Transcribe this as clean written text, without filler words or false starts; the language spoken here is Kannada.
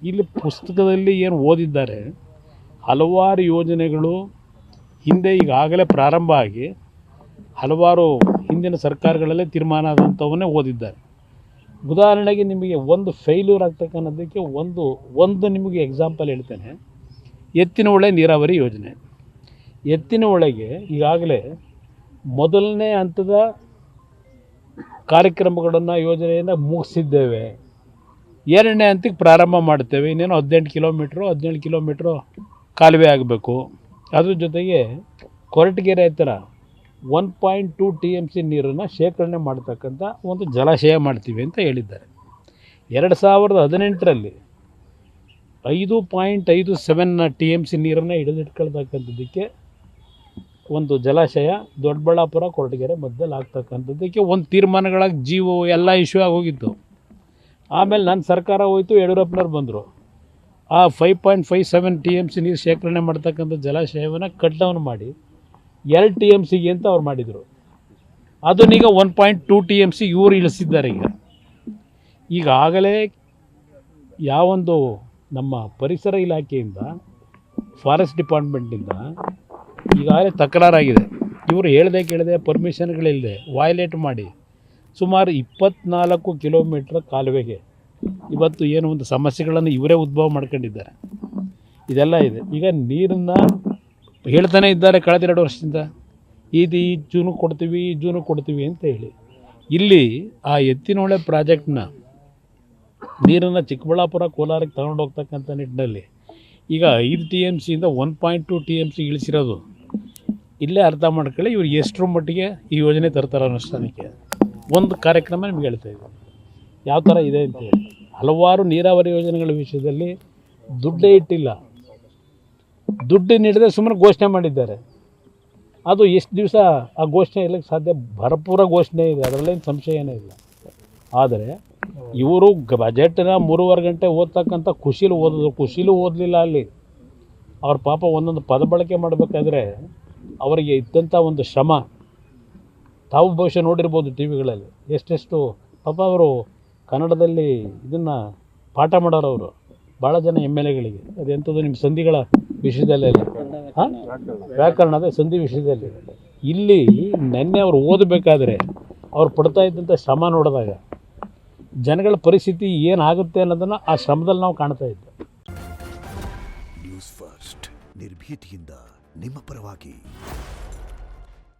ಇಲ್ಲಿ ಪುಸ್ತಕದಲ್ಲಿ ಏನು ಓದಿದ್ದಾರೆ ಹಲವಾರು ಯೋಜನೆಗಳು ಹಿಂದೆ ಈಗಾಗಲೇ ಪ್ರಾರಂಭ ಆಗಿ ಹಲವಾರು ಹಿಂದಿನ ಸರ್ಕಾರಗಳಲ್ಲೇ ತೀರ್ಮಾನ ಆದಂಥವನ್ನೇ ಓದಿದ್ದಾರೆ. ಉದಾಹರಣೆಗೆ ನಿಮಗೆ ಒಂದು ಫೇಲ್ಯೂರ್ ಆಗ್ತಕ್ಕನ್ನೋದಕ್ಕೆ ಒಂದು ನಿಮಗೆ ಎಕ್ಸಾಂಪಲ್ ಹೇಳ್ತೇನೆ. ಎತ್ತಿನಹೊಳೆ ನೀರಾವರಿ ಯೋಜನೆ. ಎತ್ತಿನಹೊಳೆಗೆ ಈಗಾಗಲೇ ಮೊದಲನೇ ಹಂತದ ಕಾರ್ಯಕ್ರಮಗಳನ್ನು ಯೋಜನೆಯನ್ನು ಮುಗಿಸಿದ್ದೇವೆ. ಎರಡನೇ ಹಂತಕ್ಕೆ ಪ್ರಾರಂಭ ಮಾಡ್ತೇವೆ. ಇನ್ನೇನು 17 ಕಿಲೋಮೀಟ್ರು ಕಾಲುವೆ ಆಗಬೇಕು. ಅದ್ರ ಜೊತೆಗೆ ಕೊರಟಗೆರೆ ಹತ್ತಿರ 1.2 TMC ನೀರನ್ನು ಶೇಖರಣೆ ಮಾಡ್ತಕ್ಕಂಥ ಒಂದು ಜಲಾಶಯ ಮಾಡ್ತೀವಿ ಅಂತ ಹೇಳಿದ್ದಾರೆ. 2018ರಲ್ಲಿ 5.57 TMC ನೀರನ್ನು ಹಿಡಿದಿಟ್ಕೊಳ್ತಕ್ಕಂಥದ್ದಕ್ಕೆ ಒಂದು ಜಲಾಶಯ ದೊಡ್ಡಬಳ್ಳಾಪುರ ಕೊರಟಗೆರೆ ಮಧ್ಯದಲ್ಲಿ ಆಗ್ತಕ್ಕಂಥದ್ದಕ್ಕೆ ಒಂದು ತೀರ್ಮಾನಗಳಾಗಿ ಜೀವೋ ಎಲ್ಲ ಇಶ್ಯೂ ಆಗೋಗಿತ್ತು. ಆಮೇಲೆ ನನ್ನ ಸರ್ಕಾರ ಹೋಯಿತು, ಯಡಿಯೂರಪ್ಪನವ್ರು ಬಂದರು. ಆ 5.57 TMC ನೀರು ಶೇಖರಣೆ ಮಾಡ್ತಕ್ಕಂಥ ಜಲಾಶಯವನ್ನು ಕಟ್ ಡೌನ್ ಮಾಡಿ 2 TMCಗೆ ಅಂತ ಅವ್ರು ಮಾಡಿದರು. ಅದನ್ನೀಗ 1.2 TMC ಇವರು ಇಳಿಸಿದ್ದಾರೆ. ಈಗಾಗಲೇ ಯಾವೊಂದು ನಮ್ಮ ಪರಿಸರ ಇಲಾಖೆಯಿಂದ ಫಾರೆಸ್ಟ್ ಡಿಪಾರ್ಟ್ಮೆಂಟಿಂದ ಈಗಾಗಲೇ ತಕರಾರಾಗಿದೆ. ಇವರು ಹೇಳ್ದೆ ಕೇಳದೆ ಪರ್ಮಿಷನ್ಗಳಿಲ್ಲದೆ ವಯಲೇಟ್ ಮಾಡಿ ಸುಮಾರು 24 ಕಿಲೋಮೀಟ್ರ್ ಕಾಲುವೆಗೆ ಇವತ್ತು ಏನು ಒಂದು ಸಮಸ್ಯೆಗಳನ್ನು ಇವರೇ ಉದ್ಭವ ಮಾಡ್ಕೊಂಡಿದ್ದಾರೆ. ಇದೆಲ್ಲ ಇದೆ. ಈಗ ನೀರನ್ನು ಹೇಳ್ತಾನೆ ಇದ್ದಾರೆ ಕಳೆದ 2 ವರ್ಷದಿಂದ ಈ ಜೂನಿಗೆ ಕೊಡ್ತೀವಿ ಅಂತ ಹೇಳಿ. ಇಲ್ಲಿ ಆ ಎತ್ತಿನಹೊಳೆ ಪ್ರಾಜೆಕ್ಟ್ನ ನೀರನ್ನು ಚಿಕ್ಕಬಳ್ಳಾಪುರ ಕೋಲಾರಕ್ಕೆ ತಗೊಂಡು ಹೋಗ್ತಕ್ಕಂಥ ನಿಟ್ಟಿನಲ್ಲಿ ಈಗ 5 TMCಯಿಂದ 1.2 TMC ಇಳಿಸಿರೋದು. ಇಲ್ಲೇ ಅರ್ಥ ಮಾಡ್ಕೊಳ್ಳಿ ಇವ್ರು ಎಷ್ಟರ ಮಟ್ಟಿಗೆ ಈ ಯೋಜನೆ ತರ್ತಾರೆ ಅನುಷ್ಠಾನಕ್ಕೆ. ಒಂದು ಕಾರ್ಯಕ್ರಮ ನಿಮ್ಗೆ ಹೇಳ್ತಾ ಇದ್ದೀನಿ ಯಾವ ಥರ ಇದೆ ಅಂತೇಳಿ. ಹಲವಾರು ನೀರಾವರಿ ಯೋಜನೆಗಳ ವಿಷಯದಲ್ಲಿ ದುಡ್ಡೇ ಇಟ್ಟಿಲ್ಲ. ದುಡ್ಡು ನೀಡದೆ ಸುಮ್ಮನೆ ಘೋಷಣೆ ಮಾಡಿದ್ದಾರೆ. ಅದು ಎಷ್ಟು ದಿವಸ ಆ ಘೋಷಣೆ ಇರಲಿಕ್ಕೆ ಸಾಧ್ಯ? ಭರಪೂರ ಘೋಷಣೆ ಇದೆ, ಅದರಲ್ಲೇನು ಸಂಶಯನೇ ಇಲ್ಲ. ಆದರೆ ಇವರು ಬಜೆಟ್ನ 3.5 ಗಂಟೆ ಓದ್ತಕ್ಕಂಥ ಖುಷಿಲೂ ಓದಲಿಲ್ಲ. ಅಲ್ಲಿ ಅವ್ರ ಪಾಪ ಒಂದೊಂದು ಪದ ಬಳಕೆ ಮಾಡಬೇಕಾದ್ರೆ ಅವರಿಗೆ ಇದ್ದಂಥ ಒಂದು ಶ್ರಮ ತಾವು ಬಹುಶಃ ನೋಡಿರ್ಬೋದು ಟಿ ವಿಗಳಲ್ಲಿ. ಎಷ್ಟೆಷ್ಟು ಪಾಪ ಅವರು ಕನ್ನಡದಲ್ಲಿ ಇದನ್ನು ಪಾಠ ಮಾಡೋರು ಅವರು ಭಾಳ ಜನ MLAಗಳಿಗೆ. ಅದೆಂಥದ್ದು ನಿಮ್ಮ ಸಂಧಿಗಳ ವಿಷಯದಲ್ಲೆಲ್ಲ ವ್ಯಾಕರಣದ ಸಂಧಿ ವಿಷಯದಲ್ಲಿ. ಇಲ್ಲಿ ನೆನ್ನೆ ಅವರು ಓದಬೇಕಾದ್ರೆ ಅವ್ರು ಪಡ್ತಾ ಇದ್ದಂಥ ಶ್ರಮ ನೋಡಿದಾಗ ಜನಗಳ ಪರಿಸ್ಥಿತಿ ಏನಾಗುತ್ತೆ ಅನ್ನೋದನ್ನು ಆ ಶ್ರಮದಲ್ಲಿ ನಾವು ಕಾಣ್ತಾ ಇದ್ದೆ. ನ್ಯೂಸ್ ಫಸ್ಟ್ ನಿರ್ಭೀತಿಯಿಂದ ನಿಮ್ಮ ಪರವಾಗಿ.